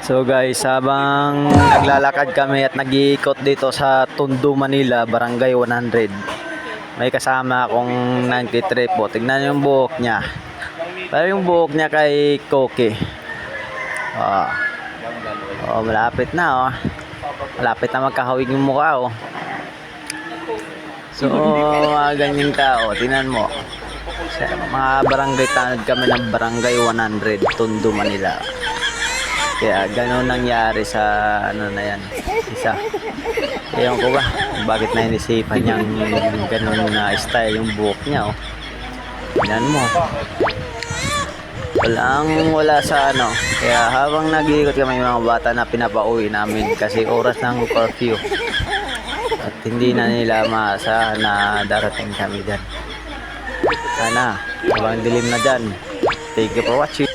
So guys, habang naglalakad kami at nag-iikot dito sa Tondo, Manila, Barangay 100, may kasama akong nagtitrip po. Tignan yung buhok niya. Pero yung buhok niya kay Koki. Malapit na Malapit na magkahawig yung mukha So, mga ganyang tao, tingnan mo. Sa mga barangay, tanod kami ng Barangay 100, Tondo, Manila. Kaya gano'n nangyari sa na yan, isa. Ewan ko ba, bakit na inisipan niyang gano'n na style yung buhok niya Tingnan mo. Wala sa Kaya habang nag-iikot kami mga bata na pinapauwi namin kasi oras ng curfew. At hindi na nila maasahan na darating kami dyan. Sana, habang dilim na dyan. Thank you for watching.